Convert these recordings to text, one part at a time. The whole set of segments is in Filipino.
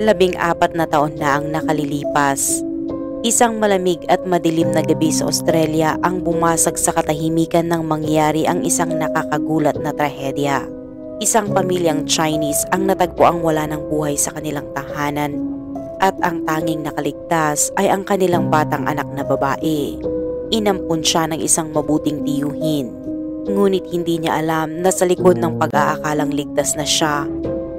14 na taon na ang nakalilipas. Isang malamig at madilim na gabi sa Australia ang bumasag sa katahimikan nang mangyari ang isang nakakagulat na trahedya. Isang pamilyang Chinese ang natagpuang wala ng buhay sa kanilang tahanan at ang tanging nakaligtas ay ang kanilang batang anak na babae. Inampun siya ng isang mabuting tiyuhin. Ngunit hindi niya alam na sa likod ng pag-aakalang ligtas na siya,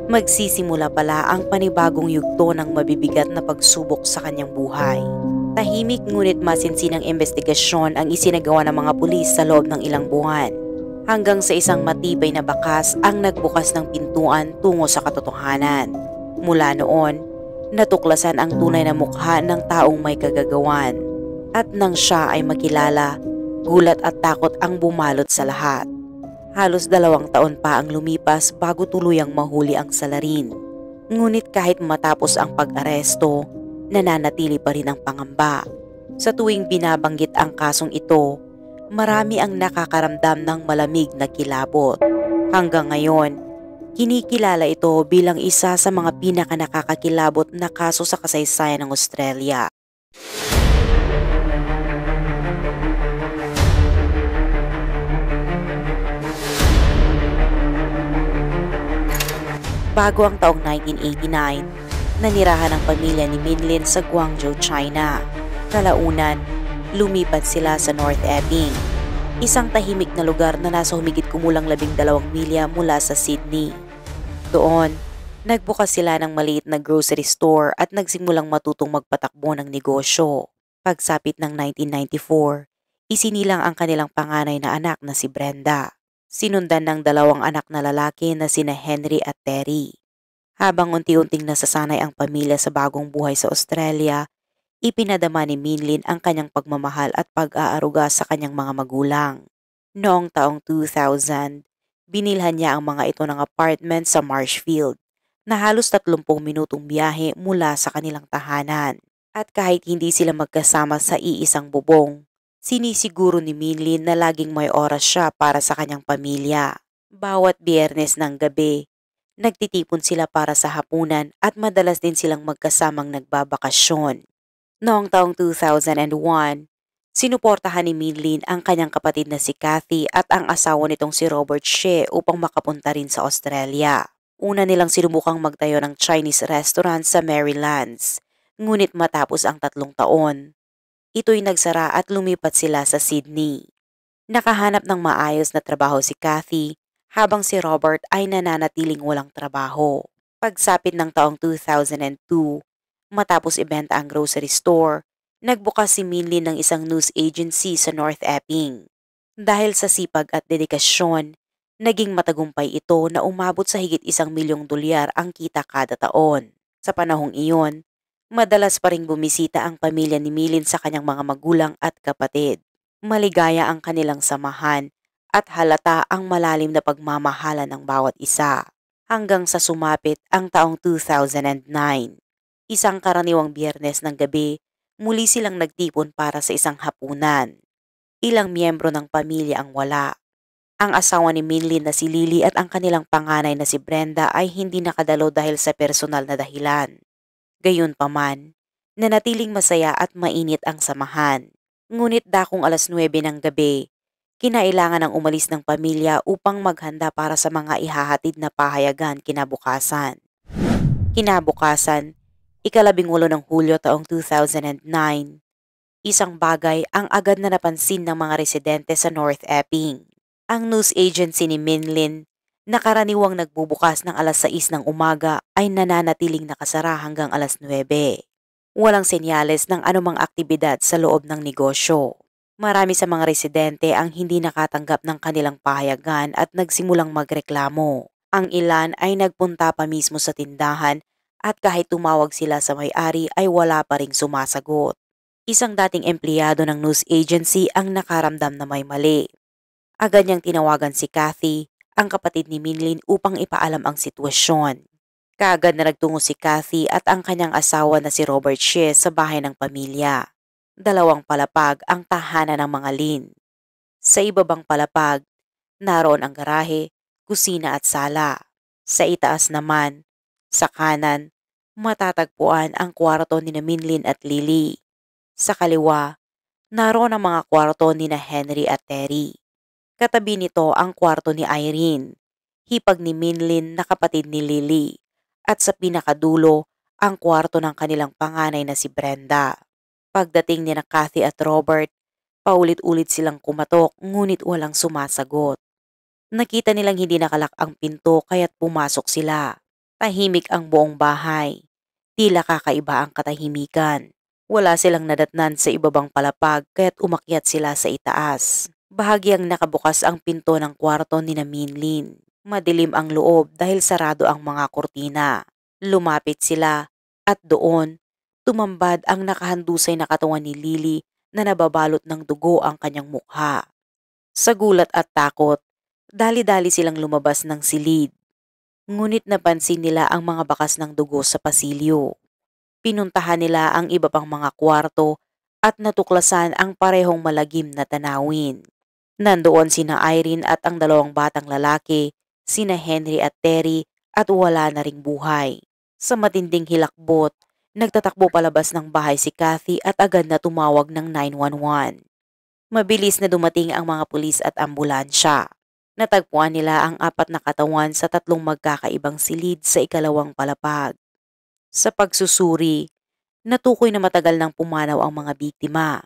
magsisimula pala ang panibagong yugto ng mabibigat na pagsubok sa kanyang buhay. Tahimik ngunit masinsinang investigasyon ang isinagawa ng mga pulis sa loob ng ilang buwan, hanggang sa isang matibay na bakas ang nagbukas ng pintuan tungo sa katotohanan. Mula noon, natuklasan ang tunay na mukha ng taong may kagagawan. At nang siya ay makilala, gulat at takot ang bumalot sa lahat. Halos 2 taon pa ang lumipas bago tuluyang mahuli ang salarin. Ngunit kahit matapos ang pag-aresto, nananatili pa rin ang pangamba. Sa tuwing binabanggit ang kasong ito, marami ang nakakaramdam ng malamig na kilabot. Hanggang ngayon, kinikilala ito bilang isa sa mga pinakanakakakilabot na kaso sa kasaysayan ng Australia. Bago ang taong 1989, nanirahan ang pamilya ni Minlin sa Guangzhou, China. Kalaunan, lumipat sila sa North Epping, isang tahimik na lugar na nasa humigit kumulang 12 milya mula sa Sydney. Doon, nagbukas sila ng maliit na grocery store at nagsimulang matutong magpatakbo ng negosyo. Pagsapit ng 1994, isinilang ang kanilang panganay na anak na si Brenda. Sinundan ng 2 anak na lalaki na sina Henry at Terry. Habang unti-unting nasasanay ang pamilya sa bagong buhay sa Australia, ipinadama ni Minlin ang kanyang pagmamahal at pag-aaruga sa kanyang mga magulang. Noong taong 2000, binilhan niya ang mga ito ng apartment sa Marshfield, na halos 30 minutong biyahe mula sa kanilang tahanan. At kahit hindi sila magkasama sa iisang bubong, sinisiguro ni Minlin na laging may oras siya para sa kanyang pamilya. Bawat Biyernes ng gabi, nagtitipon sila para sa hapunan at madalas din silang magkasamang nagbabakasyon. Noong taong 2001, sinuportahan ni Minlin ang kanyang kapatid na si Kathy at ang asawa nitong si Robert Shea upang makapunta rin sa Australia. Una nilang sinubukang magtayo ng Chinese restaurant sa Marylands, ngunit matapos ang 3 taon, ito'y nagsara at lumipat sila sa Sydney. Nakahanap ng maayos na trabaho si Kathy habang si Robert ay nananatiling walang trabaho. Pagsapit ng taong 2002, matapos ibenta ang grocery store, nagbukas si Minlin ng isang news agency sa North Epping. Dahil sa sipag at dedikasyon, naging matagumpay ito na umabot sa higit $1 milyong ang kita kada taon. Sa panahong iyon, madalas pa ring bumisita ang pamilya ni Minlin sa kanyang mga magulang at kapatid. Maligaya ang kanilang samahan at halata ang malalim na pagmamahala ng bawat isa. Hanggang sa sumapit ang taong 2009. Isang karaniwang Biyernes ng gabi, muli silang nagtipon para sa isang hapunan. Ilang miyembro ng pamilya ang wala. Ang asawa ni Minlin na si Lily at ang kanilang panganay na si Brenda ay hindi nakadalo dahil sa personal na dahilan. Gayunpaman, nanatiling masaya at mainit ang samahan. Ngunit dakong 9:00 ng gabi, kinailangan ng umalis ng pamilya upang maghanda para sa mga ihahatid na pahayagan kinabukasan. Kinabukasan, 18 ng Hulyo taong 2009, isang bagay ang agad na napansin ng mga residente sa North Epping. Ang news agency ni Minlin, na karaniwang nagbubukas ng 6:00 ng umaga, ay nananatiling nakasara hanggang 9:00. Walang senyales ng anumang aktibidad sa loob ng negosyo. Marami sa mga residente ang hindi nakatanggap ng kanilang pahayagan at nagsimulang magreklamo. Ang ilan ay nagpunta pa mismo sa tindahan at kahit tumawag sila sa may-ari ay wala pa ring sumasagot. Isang dating empleyado ng news agency ang nakaramdam na may mali. Agad niyang tinawagan si Kathy, ang kapatid ni Minlin, upang ipaalam ang sitwasyon. Kaagad na nagtungo si Kathy at ang kanyang asawa na si Robert Shea sa bahay ng pamilya. 2 palapag ang tahanan ng mga Lin. Sa ibabang palapag, naroon ang garahe, kusina at sala. Sa itaas naman, sa kanan, matatagpuan ang kwarto ni Minlin at Lily. Sa kaliwa, naroon ang mga kwarto ni Henry at Terry. Katabi nito ang kwarto ni Irene, hipag ni Minlin na kapatid ni Lily, at sa pinakadulo ang kwarto ng kanilang panganay na si Brenda. Pagdating ni Kathy at Robert, paulit-ulit silang kumatok ngunit walang sumasagot. Nakita nilang hindi nakalak ang pinto kaya't pumasok sila. Tahimik ang buong bahay. Tila kakaiba ang katahimikan. Wala silang nadatnan sa ibabang palapag kaya't umakyat sila sa itaas. Bahagyang nakabukas ang pinto ng kwarto ni Minlin. Madilim ang loob dahil sarado ang mga kurtina. Lumapit sila at doon, tumambad ang nakahandusay na katawan ni Lily na nababalot ng dugo ang kanyang mukha. Sa gulat at takot, dali-dali silang lumabas ng silid. Ngunit napansin nila ang mga bakas ng dugo sa pasilyo. Pinuntahan nila ang iba pang mga kwarto at natuklasan ang parehong malagim na tanawin. Nandoon sina Irene at ang dalawang batang lalaki, sina Henry at Terry, at wala na ring buhay. Sa matinding hilakbot, nagtatakbo palabas ng bahay si Kathy at agad na tumawag ng 911. Mabilis na dumating ang mga pulis at ambulansya. Natagpuan nila ang 4 na katawan sa 3 magkakaibang silid sa ikalawang palapag. Sa pagsusuri, natukoy na matagal nang pumanaw ang mga biktima.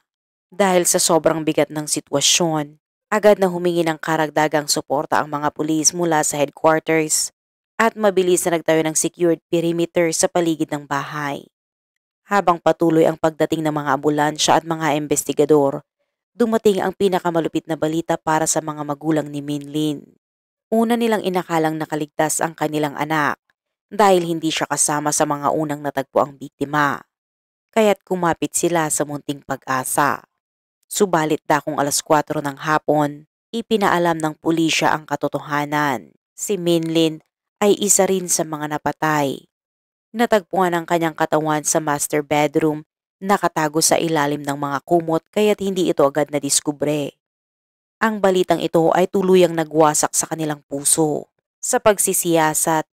Dahil sa sobrang bigat ng sitwasyon, agad na humingi ng karagdagang suporta ang mga pulis mula sa headquarters at mabilis na nagtayo ng secured perimeter sa paligid ng bahay. Habang patuloy ang pagdating ng mga ambulansya at mga investigador, dumating ang pinakamalupit na balita para sa mga magulang ni Minlin. Una nilang inakalang nakaligtas ang kanilang anak dahil hindi siya kasama sa mga unang natagpo ang biktima. Kaya't kumapit sila sa munting pag-asa. Subalit dakong 4:00 ng hapon, ipinaalam ng pulisya ang katotohanan. Si Minlin ay isa rin sa mga napatay. Natagpuan ang kanyang katawan sa master bedroom, nakatago sa ilalim ng mga kumot kaya't hindi ito agad nadiskubre. Ang balitang ito ay tuluyang nagwasak sa kanilang puso. Sa pagsisiyasat,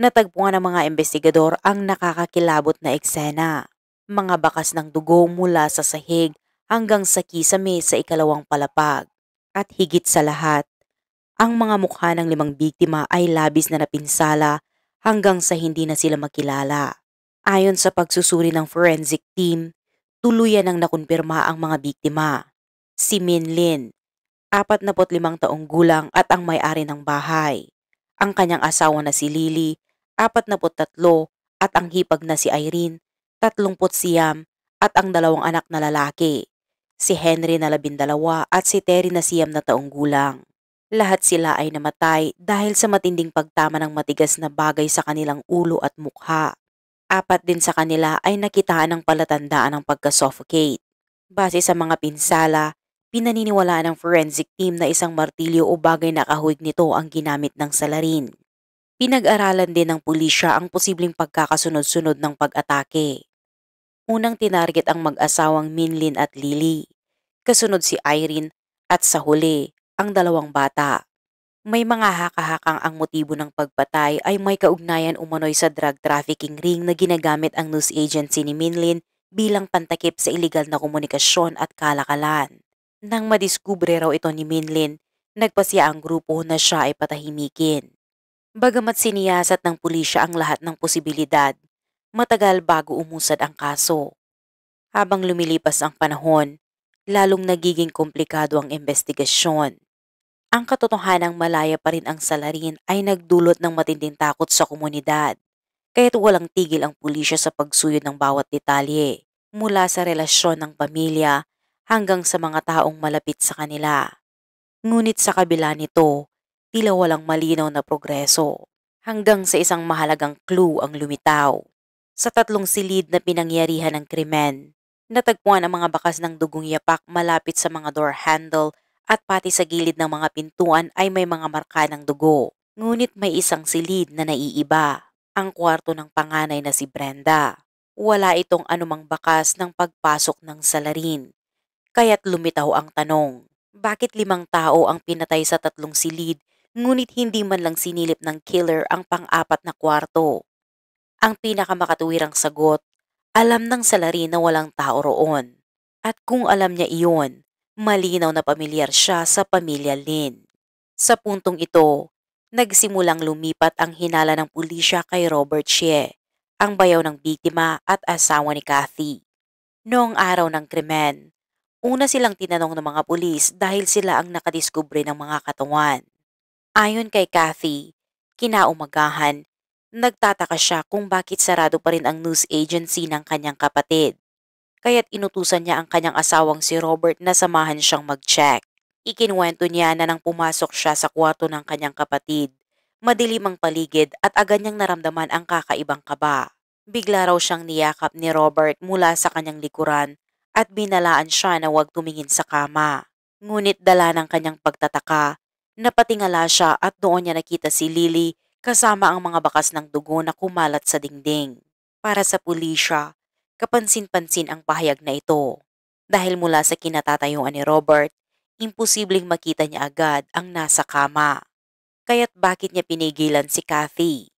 natagpuan ng mga investigador ang nakakakilabot na eksena. Mga bakas ng dugo mula sa sahig hanggang sa kisame sa ikalawang palapag. At higit sa lahat, ang mga mukha ng 5 biktima ay labis na napinsala hanggang sa hindi na sila makilala. Ayon sa pagsusuri ng forensic team, tuluyan ang nakumpirma ang mga biktima. Si Minlin, 45 taong gulang at ang may-ari ng bahay. Ang kanyang asawa na si Lily, 43, at ang hipag na si Irene, 39, at ang 2 anak na lalaki, si Henry na 12 at si Terry na 9 na taong gulang. Lahat sila ay namatay dahil sa matinding pagtama ng matigas na bagay sa kanilang ulo at mukha. 4 din sa kanila ay nakitaan ng palatandaan ng pagka-suffocate. Base sa mga pinsala, pinaniniwalaan ng forensic team na isang martilyo o bagay na kahawig nito ang ginamit ng salarin. Pinag-aralan din ng pulisya ang posibleng pagkakasunod-sunod ng pag-atake. Unang tinarget ang mag-asawang Minlin at Lily. Kasunod si Irene at sa huli, ang 2 bata. May mga haka-hakang ang motibo ng pagpatay ay may kaugnayan umano'y sa drug trafficking ring na ginagamit ang news agency ni Minlin bilang pantakip sa iligal na komunikasyon at kalakalan. Nang madiskubre raw ito ni Minlin, nagpasya ang grupo na siya ay patahimikin. Bagamat siniyasat ng pulisya ang lahat ng posibilidad, matagal bago umusad ang kaso. Habang lumilipas ang panahon, lalong nagiging komplikado ang investigasyon. Ang katotohanang malaya pa rin ang salarin ay nagdulot ng matinding takot sa komunidad, kaya't walang tigil ang pulisya sa pagsuyod ng bawat detalye, mula sa relasyon ng pamilya hanggang sa mga taong malapit sa kanila. Ngunit sa kabila nito, tila walang malinaw na progreso, hanggang sa isang mahalagang clue ang lumitaw. Sa 3 silid na pinangyarihan ng krimen, natagpuan ang mga bakas ng dugong yapak malapit sa mga door handle at pati sa gilid ng mga pintuan ay may mga marka ng dugo. Ngunit may isang silid na naiiba, ang kwarto ng panganay na si Brenda. Wala itong anumang bakas ng pagpasok ng salarin. Kaya't lumitaw ang tanong, bakit 5 tao ang pinatay sa 3 silid ngunit hindi man lang sinilip ng killer ang pang-4 na kwarto? Ang pinakamakatuwirang sagot, alam ng salarin na walang tao roon. At kung alam niya iyon, malinaw na pamilyar siya sa pamilya Lin. Sa puntong ito, nagsimulang lumipat ang hinala ng pulisya kay Robert Xie, ang bayaw ng biktima at asawa ni Kathy. Noong araw ng krimen, una silang tinanong ng mga pulis dahil sila ang nakadiskubre ng mga katawan. Ayon kay Kathy, kinaumagahan, nagtataka siya kung bakit sarado pa rin ang news agency ng kanyang kapatid. Kaya't inutusan niya ang kanyang asawang si Robert na samahan siyang mag-check. Ikinuwento niya na nang pumasok siya sa kwarto ng kanyang kapatid, madilim ang paligid at agad niyang naramdaman ang kakaibang kaba. Bigla raw siyang niyakap ni Robert mula sa kanyang likuran at binalaan siya na huwag tumingin sa kama. Ngunit dala ng kanyang pagtataka, napatingala siya at doon niya nakita si Lily kasama ang mga bakas ng dugo na kumalat sa dingding. Para sa pulisya, kapansin-pansin ang pahayag na ito. Dahil mula sa kinatatayuan ni Robert, imposibleng makita niya agad ang nasa kama. Kaya't bakit niya pinigilan si Kathy?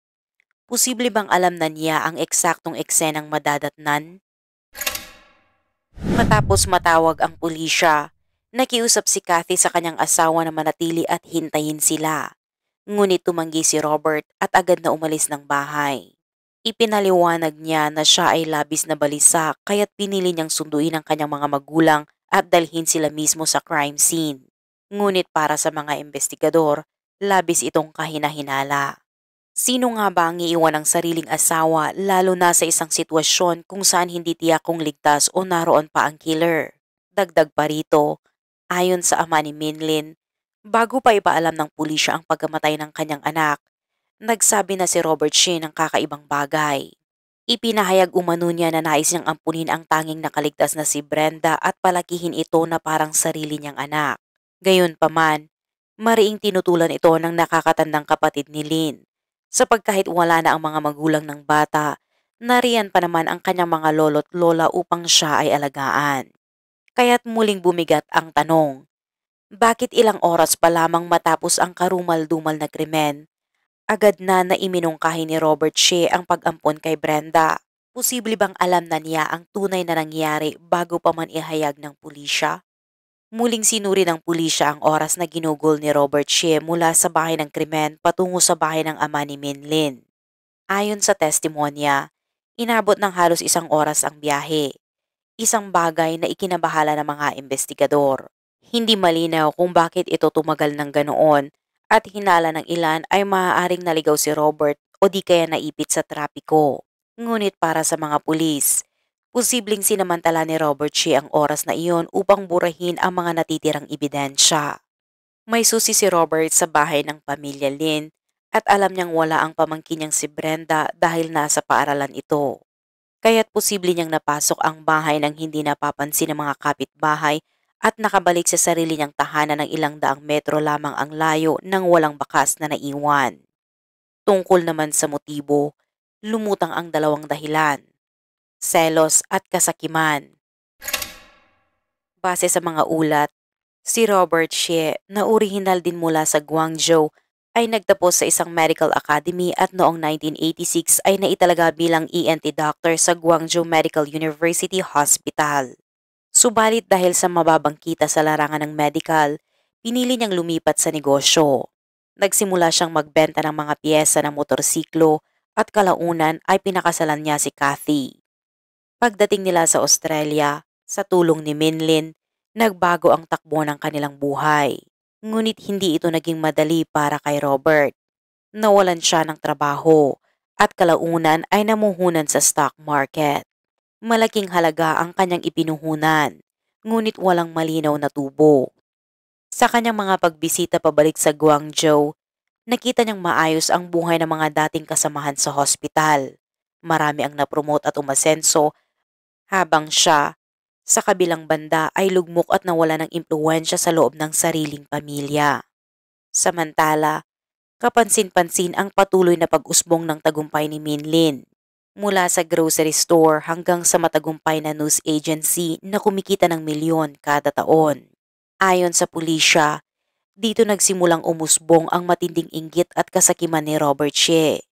Posible bang alam na niya ang eksaktong eksenang madadatnan? Matapos matawag ang pulisya, nakiusap si Kathy sa kanyang asawa na manatili at hintayin sila. Ngunit tumanggi si Robert at agad na umalis ng bahay. Ipinaliwanag niya na siya ay labis na balisa kaya't pinili niyang sunduin ang kanyang mga magulang at dalhin sila mismo sa crime scene. Ngunit para sa mga investigador, labis itong kahina-hinala. Sino nga ba ang iiwan ng sariling asawa lalo na sa isang sitwasyon kung saan hindi tiyak kung ligtas o naroon pa ang killer? Dagdag pa rito, ayon sa ama ni Minlin, bago pa ipaalam ng pulisya ang pagkamatay ng kanyang anak, nagsabi na si Robert Sheen ng kakaibang bagay. Ipinahayag umano niya na nais niyang ampunin ang tanging nakaligtas na si Brenda at palakihin ito na parang sarili niyang anak. Gayunpaman, mariing tinutulan ito ng nakakatandang kapatid ni Lynn. Sapag kahit wala na ang mga magulang ng bata, nariyan pa naman ang kanyang mga lolo't lola upang siya ay alagaan. Kaya't muling bumigat ang tanong, bakit ilang oras pa lamang matapos ang karumal-dumal na krimen, agad na naiminungkahi ni Robert Shea ang pag-ampon kay Brenda? Posible bang alam na niya ang tunay na nangyari bago pa man ihayag ng pulisya? Muling sinuri ng pulisya ang oras na ginugol ni Robert Shea mula sa bahay ng krimen patungo sa bahay ng ama ni Minlin. Ayon sa testimonya, inabot ng halos 1 oras ang biyahe. Isang bagay na ikinabahala ng mga investigador. Hindi malinaw kung bakit ito tumagal ng ganoon at hinala ng ilan ay maaaring naligaw si Robert o di kaya naipit sa trapiko. Ngunit para sa mga pulis, posibleng sinamantala ni Robert Shea ang oras na iyon upang burahin ang mga natitirang ebidensya. May susi si Robert sa bahay ng pamilya Lin at alam niyang wala ang pamangkin niyang si Brenda dahil nasa paaralan ito. Kaya't posible niyang napasok ang bahay nang hindi napapansin ng mga kapitbahay at nakabalik sa sarili niyang tahanan ng 200 metro lamang ang layo nang walang bakas na naiwan. Tungkol naman sa motibo, lumutang ang dalawang dahilan, selos at kasakiman. Base sa mga ulat, si Robert Shea na orihinal din mula sa Guangzhou ay nagtapos sa isang medical academy at noong 1986 ay naitalaga bilang ENT doctor sa Guangzhou Medical University Hospital. Subalit dahil sa mababang kita sa larangan ng medical, pinili niyang lumipat sa negosyo. Nagsimula siyang magbenta ng mga piyesa ng motorsiklo at kalaunan ay pinakasalan niya si Kathy. Pagdating nila sa Australia, sa tulong ni Minlin, nagbago ang takbo ng kanilang buhay. Ngunit hindi ito naging madali para kay Robert. Nawalan siya ng trabaho at kalaunan ay namuhunan sa stock market. Malaking halaga ang kanyang ipinuhunan, ngunit walang malinaw na tubo. Sa kanyang mga pagbisita pabalik sa Guangzhou, nakita niyang maayos ang buhay ng mga dating kasamahan sa hospital. Marami ang napromote at umasenso habang siya, sa kabilang banda ay lugmok at nawala ng impluwensya sa loob ng sariling pamilya. Samantala, kapansin-pansin ang patuloy na pag-usbong ng tagumpay ni Minlin. Mula sa grocery store hanggang sa matagumpay na news agency na kumikita ng milyon kada taon. Ayon sa pulisya, dito nagsimulang umusbong ang matinding inggit at kasakiman ni Robert Shea.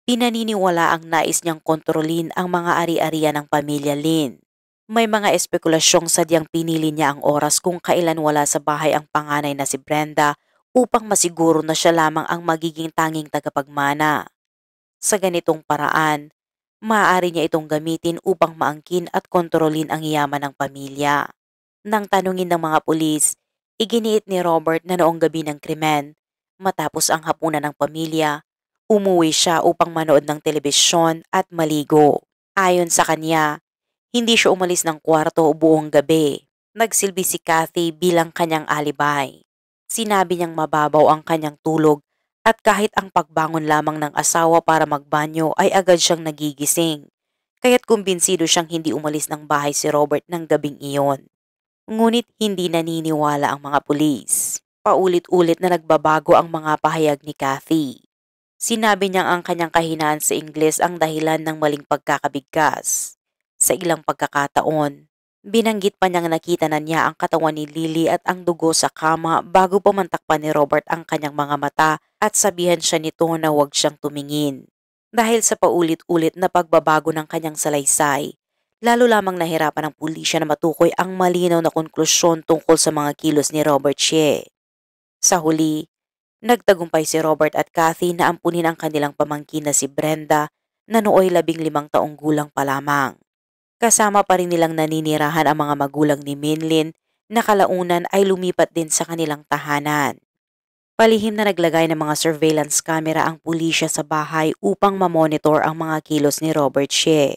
Pinaniniwala ang nais niyang kontrolin ang mga ari-arian ng pamilya Lin. May mga espekulasyong sadyang pinili niya ang oras kung kailan wala sa bahay ang panganay na si Brenda upang masiguro na siya lamang ang magiging tanging tagapagmana. Sa ganitong paraan, maaari niya itong gamitin upang maangkin at kontrolin ang yaman ng pamilya. Nang tanungin ng mga pulis, iginiit ni Robert na noong gabi ng krimen, matapos ang hapunan ng pamilya, umuwi siya upang manood ng telebisyon at maligo. Ayon sa kanya, hindi siya umalis ng kwarto buong gabi. Nagsilbi si Kathy bilang kanyang alibay. Sinabi niyang mababaw ang kanyang tulog at kahit ang pagbangon lamang ng asawa para magbanyo ay agad siyang nagigising. Kaya't kumbinsido siyang hindi umalis ng bahay si Robert ng gabing iyon. Ngunit hindi naniniwala ang mga pulis. Paulit-ulit na nagbabago ang mga pahayag ni Kathy. Sinabi niyang ang kanyang kahinaan sa Ingles ang dahilan ng maling pagkakabigkas. Sa ilang pagkakataon, binanggit pa niyang nakita na niya ang katawan ni Lily at ang dugo sa kama bago pumantakpan ni Robert ang kanyang mga mata at sabihan siya nito na huwag siyang tumingin. Dahil sa paulit-ulit na pagbabago ng kanyang salaysay, lalo lamang nahirapan ng pulisya na matukoy ang malinaw na konklusyon tungkol sa mga kilos ni Robert Shea. Sa huli, nagtagumpay si Robert at Kathy na ampunin ang kanilang pamangkin na si Brenda na nooy 15 taong gulang pa lamang. Kasama pa rin nilang naninirahan ang mga magulang ni Minlin na kalaunan ay lumipat din sa kanilang tahanan. Palihim na naglagay ng mga surveillance camera ang pulisya sa bahay upang mamonitor ang mga kilos ni Robert Shea.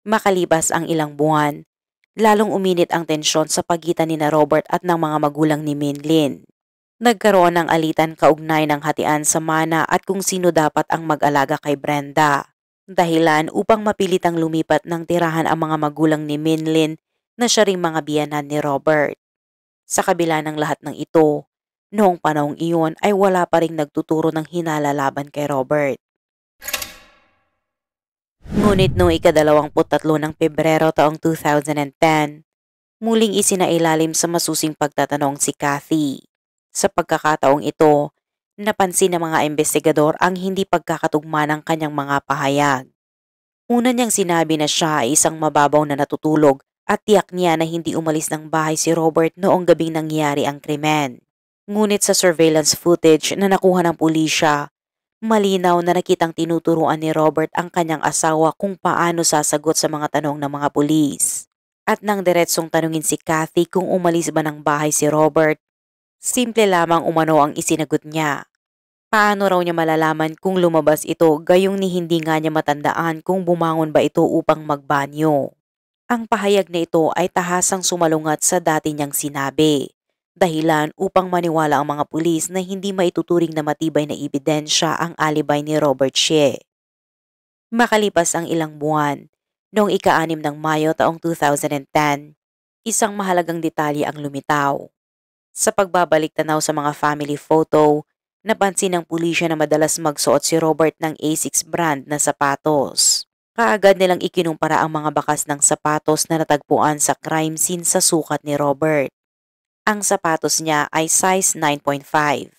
Makalipas ang ilang buwan, lalong uminit ang tensyon sa pagitan ni Robert at ng mga magulang ni Minlin. Nagkaroon ng alitan kaugnay ng hatian sa mana at kung sino dapat ang mag-alaga kay Brenda. Dahilan upang mapilitang lumipat ng tirahan ang mga magulang ni Minlin na siya ring mga biyanan ni Robert. Sa kabila ng lahat ng ito, noong panahong iyon ay wala pa ring nagtuturo ng hinala laban kay Robert. Ngunit noong ika-23 ng Pebrero taong 2010, muling isinailalim sa masusing pagtatanong si Kathy. Sa pagkakataong ito, napansin ng mga investigador ang hindi pagkakatugma ng kanyang mga pahayag. Una niyang sinabi na siya ay isang mababaw na natutulog at tiyak niya na hindi umalis ng bahay si Robert noong gabing nangyari ang krimen. Ngunit sa surveillance footage na nakuha ng pulisya, malinaw na nakitang tinuturuan ni Robert ang kanyang asawa kung paano sasagot sa mga tanong ng mga pulis. At nang diretsong tanungin si Kathy kung umalis ba ng bahay si Robert, simple lamang umano ang isinagot niya. Paano raw niya malalaman kung lumabas ito gayong ni hindi nga niya matandaan kung bumangon ba ito upang magbanyo. Ang pahayag na ito ay tahasang sumalungat sa dati niyang sinabi. Dahilan upang maniwala ang mga pulis na hindi maituturing na matibay na ebidensya ang alibay ni Robert Shea. Makalipas ang ilang buwan, noong ika-6 ng Mayo taong 2010, isang mahalagang detalye ang lumitaw. Sa pagbabalik tanaw sa mga family photo, napansin ng pulisya na madalas magsuot si Robert ng Asics brand na sapatos. Kaagad nilang ikinumpara ang mga bakas ng sapatos na natagpuan sa crime scene sa sukat ni Robert. Ang sapatos niya ay size 9.5,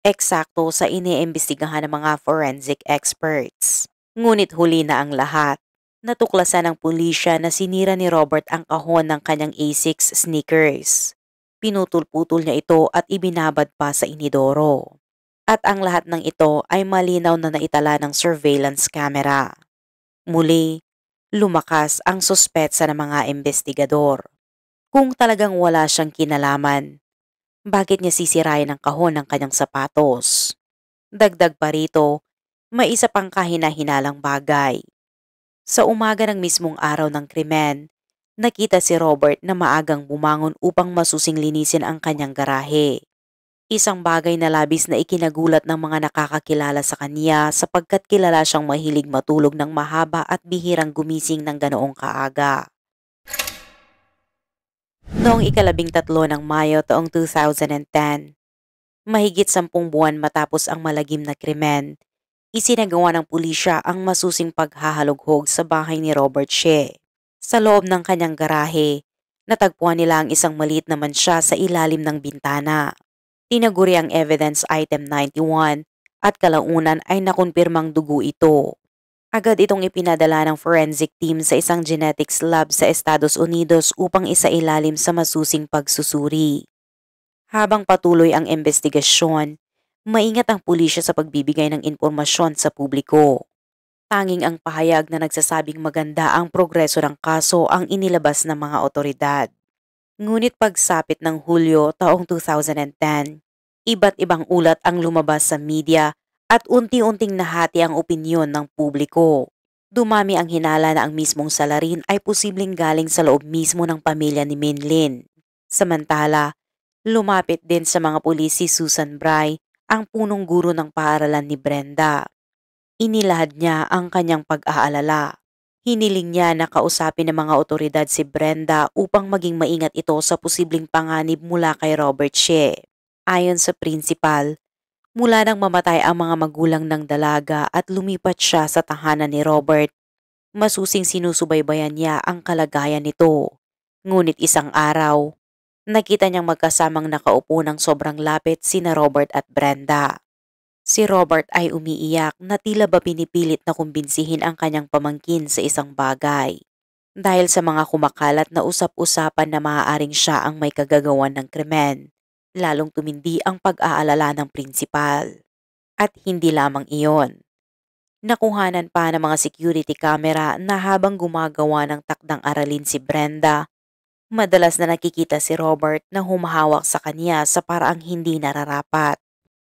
eksakto sa iniimbestigahan ng mga forensic experts. Ngunit huli na ang lahat. Natuklasan ng pulisya na sinira ni Robert ang kahon ng kanyang Asics sneakers. Pinutol-putol niya ito at ibinabad pa sa inidoro. At ang lahat ng ito ay malinaw na naitala ng surveillance camera. Muli, lumakas ang suspetsa ng mga investigador. Kung talagang wala siyang kinalaman, bakit niya sisirain ang kahon ng kanyang sapatos? Dagdag pa rito, may isa pang kahina-hinalang bagay. Sa umaga ng mismong araw ng krimen, nakita si Robert na maagang bumangon upang masusing linisin ang kanyang garahe. Isang bagay na labis na ikinagulat ng mga nakakakilala sa kanya sapagkat kilala siyang mahilig matulog ng mahaba at bihirang gumising ng ganoong kaaga. Noong ika-13 ng Mayo taong 2010, mahigit 10 buwan matapos ang malagim na krimen, isinagawa ng pulisya ang masusing paghahalughog sa bahay ni Robert Shea. Sa loob ng kanyang garahe, natagpuan nila ang isang maliit na mansya sa ilalim ng bintana. Tinaguri ang evidence item 91 at kalaunan ay nakumpirmang dugo ito. Agad itong ipinadala ng forensic team sa isang genetics lab sa Estados Unidos upang isailalim sa masusing pagsusuri. Habang patuloy ang investigasyon, maingat ang pulisya sa pagbibigay ng impormasyon sa publiko. Tanging ang pahayag na nagsasabing maganda ang progreso ng kaso ang inilabas ng mga otoridad. Ngunit pagsapit ng Hulyo taong 2010, iba't ibang ulat ang lumabas sa media at unti-unting nahati ang opinyon ng publiko. Dumami ang hinala na ang mismong salarin ay posibleng galing sa loob mismo ng pamilya ni Minlin. Samantala, lumapit din sa mga pulis si Susan Bray, ang punong guro ng paaralan ni Brenda. Inilahad niya ang kanyang pag-aalala. Hiniling niya na kausapin ng mga otoridad si Brenda upang maging maingat ito sa posibleng panganib mula kay Robert Shea. Ayon sa principal, mula nang mamatay ang mga magulang ng dalaga at lumipat siya sa tahanan ni Robert, masusing sinusubaybayan niya ang kalagayan nito. Ngunit isang araw, nakita niyang magkasamang nakaupo ng sobrang lapit sina Robert at Brenda. Si Robert ay umiiyak na tila ba pinipilit na kumbinsihin ang kanyang pamangkin sa isang bagay. Dahil sa mga kumakalat na usap-usapan na maaaring siya ang may kagagawan ng krimen, lalong tumindi ang pag-aalala ng prinsipal. At hindi lamang iyon. Nakuhanan pa ng mga security camera na habang gumagawa ng takdang aralin si Brenda, madalas na nakikita si Robert na humahawak sa kanya sa paraang hindi nararapat.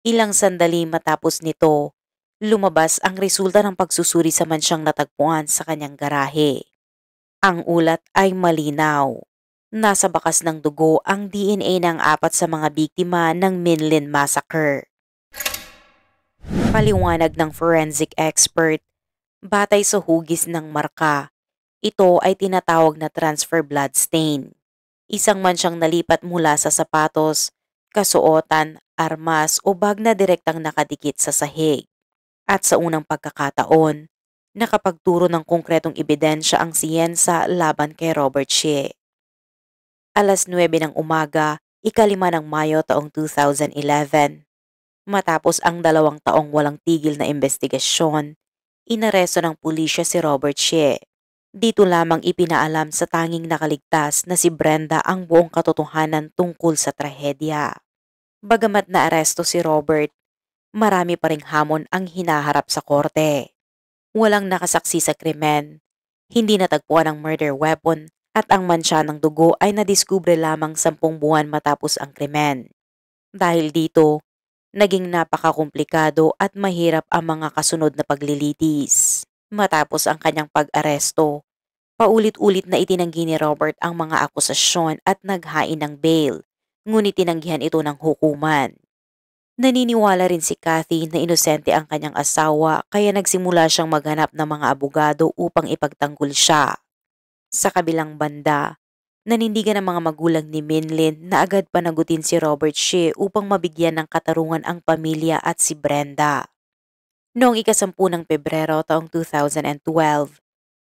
Ilang sandali matapos nito, lumabas ang resulta ng pagsusuri sa mansyang natagpuan sa kanyang garahe. Ang ulat ay malinaw. Nasa bakas ng dugo ang DNA ng 4 sa mga biktima ng Minlin Massacre. Paliwanag ng forensic expert, batay sa hugis ng marka, ito ay tinatawag na transfer blood stain. Isang mansyang nalipat mula sa sapatos, kasuotan, armas o bag na direktang nakadikit sa sahig. At sa unang pagkakataon, nakapagturo ng konkretong ebidensya ang siyensa laban kay Robert Shea. Alas 9 ng umaga, 5 ng Mayo taong 2011. Matapos ang 2 taong walang tigil na investigasyon, inaresto ng pulisya si Robert Shea. Dito lamang ipinaalam sa tanging nakaligtas na si Brenda ang buong katotohanan tungkol sa trahedya. Bagamat naaresto si Robert, marami pa ring hamon ang hinaharap sa korte. Walang nakasaksi sa krimen, hindi natagpuan ang murder weapon at ang mansya ng dugo ay nadiskubre lamang 10 buwan matapos ang krimen. Dahil dito, naging napakakomplikado at mahirap ang mga kasunod na paglilitis. Matapos ang kanyang pag-aresto, paulit-ulit na itinanggi ni Robert ang mga akusasyon at naghain ng bail. Ngunit tinanggihan ito ng hukuman. Naniniwala rin si Kathy na inosente ang kanyang asawa kaya nagsimula siyang maghanap ng mga abogado upang ipagtanggol siya. Sa kabilang banda, nanindigan ng mga magulang ni Minlin na agad panagutin si Robert Shea upang mabigyan ng katarungan ang pamilya at si Brenda. Noong 10 ng Pebrero taong 2012,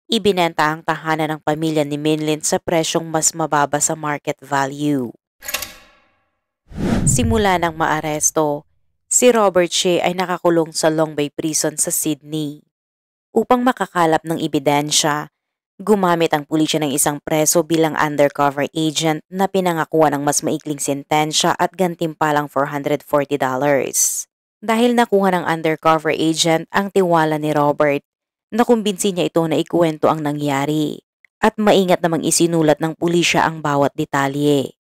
ibinenta ang tahanan ng pamilya ni Minlin sa presyong mas mababa sa market value. Simula ng maaresto, si Robert Shea ay nakakulong sa Long Bay Prison sa Sydney. Upang makakalap ng ebidensya, gumamit ang pulisya ng isang preso bilang undercover agent na pinangakuan ng mas maikling sentensya at gantimpalang $440. Dahil nakuha ng undercover agent ang tiwala ni Robert, nakumbinsi niya ito na ikuwento ang nangyari at maingat namang isinulat ng pulisya ang bawat detalye.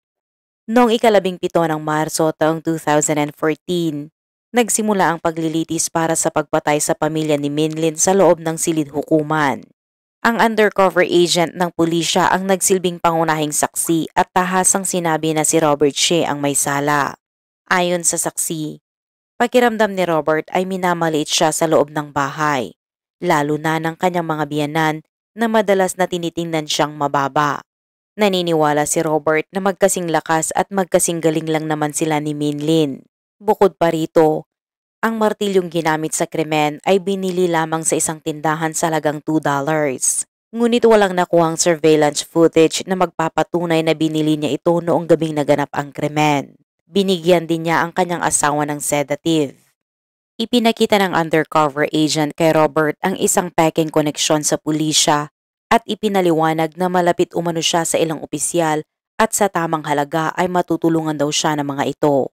Noong 17 ng Marso taong 2014, nagsimula ang paglilitis para sa pagpatay sa pamilya ni Minlin sa loob ng silid hukuman. Ang undercover agent ng pulisya ang nagsilbing pangunahing saksi at tahasang sinabi na si Robert Shea ang may sala. Ayon sa saksi, pakiramdam ni Robert ay minamaliit siya sa loob ng bahay, lalo na ng kanyang mga biyanan na madalas na tinitingnan siyang mababa. Naniniwala si Robert na magkasing lakas at magkasing galing lang naman sila ni Minlin. Bukod pa rito, ang martilyong ginamit sa krimen ay binili lamang sa isang tindahan sa halagang $2. Ngunit walang nakuhang surveillance footage na magpapatunay na binili niya ito noong gabing naganap ang krimen. Binigyan din niya ang kanyang asawa ng sedative. Ipinakita ng undercover agent kay Robert ang isang peking koneksyon sa pulisya at ipinaliwanag na malapit umano siya sa ilang opisyal at sa tamang halaga ay matutulungan daw siya ng mga ito.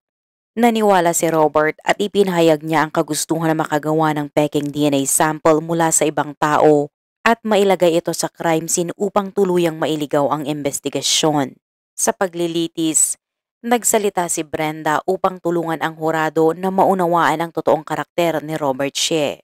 Naniwala si Robert at ipinahayag niya ang kagustuhan na makagawa ng peking DNA sample mula sa ibang tao at mailagay ito sa crime scene upang tuluyang mailigaw ang investigasyon. Sa paglilitis, nagsalita si Brenda upang tulungan ang hurado na maunawaan ang totoong karakter ni Robert Shea.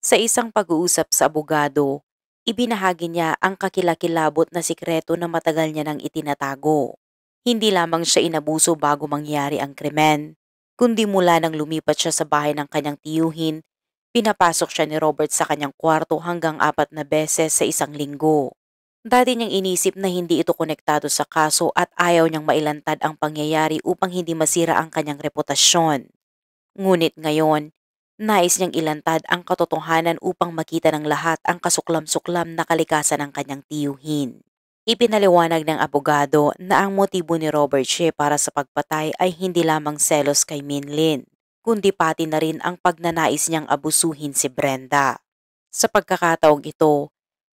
Sa isang pag-uusap sa abogado, ibinahagi niya ang kakilakilabot na sikreto na matagal niya nang itinatago. Hindi lamang siya inabuso bago mangyari ang krimen, kundi mula nang lumipat siya sa bahay ng kanyang tiyuhin, pinapasok siya ni Robert sa kanyang kwarto hanggang 4 na beses sa isang linggo. Dati niyang inisip na hindi ito konektado sa kaso at ayaw niyang mailantad ang pangyayari upang hindi masira ang kanyang reputasyon. Ngunit ngayon, nais niyang ilantad ang katotohanan upang makita ng lahat ang kasuklam-suklam na kalikasan ng kanyang tiyuhin. Ipinaliwanag ng abogado na ang motibo ni Robert Shea para sa pagpatay ay hindi lamang selos kay Minlin, kundi pati na rin ang pagnanais niyang abusuhin si Brenda. Sa pagkakataong ito,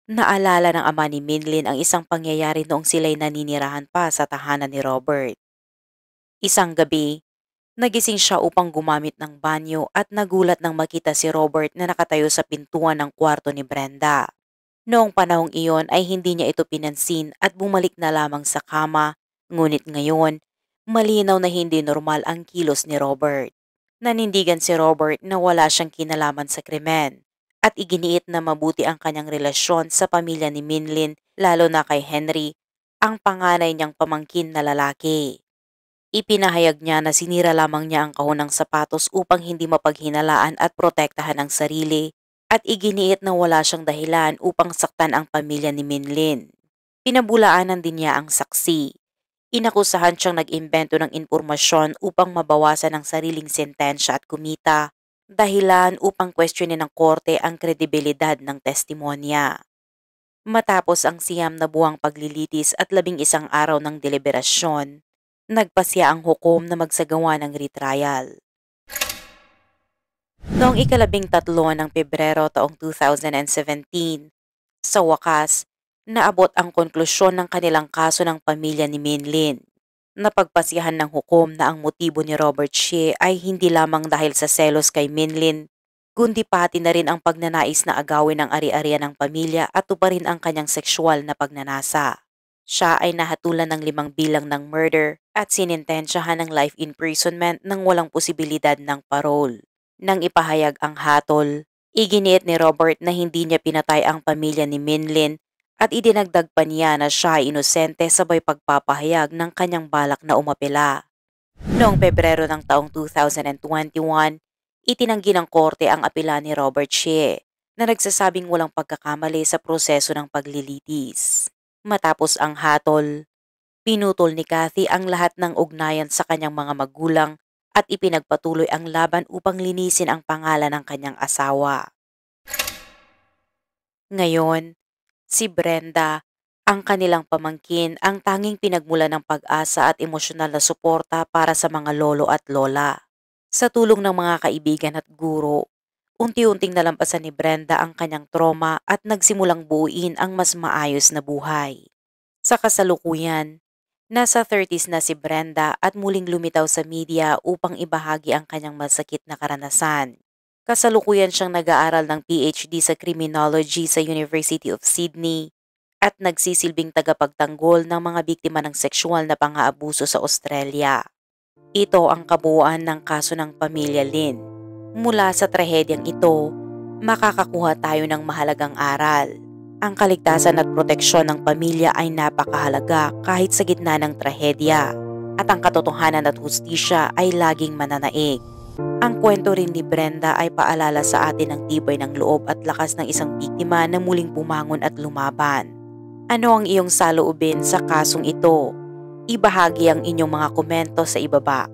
naalala ng ama ni Minlin ang isang pangyayari noong sila'y naninirahan pa sa tahanan ni Robert. Isang gabi, nagising siya upang gumamit ng banyo at nagulat nang makita si Robert na nakatayo sa pintuan ng kwarto ni Brenda. Noong panahong iyon ay hindi niya ito pinansin at bumalik na lamang sa kama, ngunit ngayon, malinaw na hindi normal ang kilos ni Robert. Nanindigan si Robert na wala siyang kinalaman sa krimen at iginiit na mabuti ang kanyang relasyon sa pamilya ni Minlin lalo na kay Henry, ang panganay niyang pamangkin na lalaki. Ipinahayag niya na sinira lamang niya ang kahon ng sapatos upang hindi mapaghinalaan at protektahan ang sarili at iginiit na wala siyang dahilan upang saktan ang pamilya ni Minlin. Pinabulaanan din niya ang saksi. Inakusahan siyang nag-imbento ng impormasyon upang mabawasan ang sariling sentensya at kumita, dahilan upang questionin ng korte ang kredibilidad ng testimonya. Matapos ang 9 na buwang paglilitis at 11 araw ng deliberasyon, nagpasya ang hukom na magsagawa ng retrial. Noong 13 ng Pebrero taong 2017, sa wakas, naabot ang konklusyon ng kanilang kaso ng pamilya ni Minlin. Napagpasyahan ng hukom na ang motibo ni Robert Shea ay hindi lamang dahil sa selos kay Minlin, kundi pati na rin ang pagnanais na agawin ang ari-arian ng pamilya at tuparin ang kanyang sexual na pagnanasa. Siya ay nahatulan ng 5 bilang ng murder at sinintensyahan ng life imprisonment nang walang posibilidad ng parole. Nang ipahayag ang hatol, iginiit ni Robert na hindi niya pinatay ang pamilya ni Minlin at idinagdag pa niya na siya ay inosente sabay pagpapahayag ng kanyang balak na umapela. Noong Pebrero ng taong 2021, itinanggi ng korte ang apela ni Robert Shea na nagsasabing walang pagkakamali sa proseso ng paglilitis. Matapos ang hatol, pinutol ni Kathy ang lahat ng ugnayan sa kanyang mga magulang at ipinagpatuloy ang laban upang linisin ang pangalan ng kanyang asawa. Ngayon, si Brenda, ang kanilang pamangkin, ang tanging pinagmula ng pag-asa at emosyonal na suporta para sa mga lolo at lola. Sa tulong ng mga kaibigan at guro, unti-unting nalampasan ni Brenda ang kanyang trauma at nagsimulang buuin ang mas maayos na buhay. Sa kasalukuyan, nasa 30s na si Brenda at muling lumitaw sa media upang ibahagi ang kanyang masakit na karanasan. Kasalukuyan siyang nag-aaral ng PhD sa Criminology sa University of Sydney at nagsisilbing tagapagtanggol ng mga biktima ng sexual na pang-aabuso sa Australia. Ito ang kabuuan ng kaso ng pamilya Lin. Mula sa trahedyang ito, makakakuha tayo ng mahalagang aral. Ang kaligtasan at proteksyon ng pamilya ay napakahalaga kahit sa gitna ng trahedya, at ang katotohanan at hustisya ay laging mananaig. Ang kwento rin ni Brenda ay paalala sa atin ng tibay ng loob at lakas ng isang biktima na muling bumangon at lumaban. Ano ang iyong saloobin sa kasong ito? Ibahagi ang inyong mga komento sa ibaba.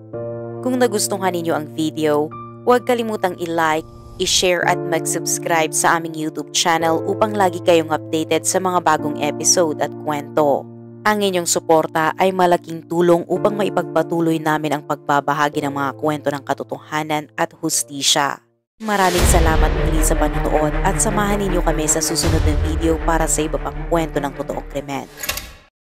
Kung nagustuhan ninyo ang video, huwag kalimutang i-like, i-share at mag-subscribe sa aming YouTube channel upang lagi kayong updated sa mga bagong episode at kwento. Ang inyong suporta ay malaking tulong upang maipagpatuloy namin ang pagbabahagi ng mga kwento ng katotohanan at hustisya. Maraming salamat muli sa panonood at samahan ninyo kami sa susunod na video para sa iba pang kwento ng totoong krimen.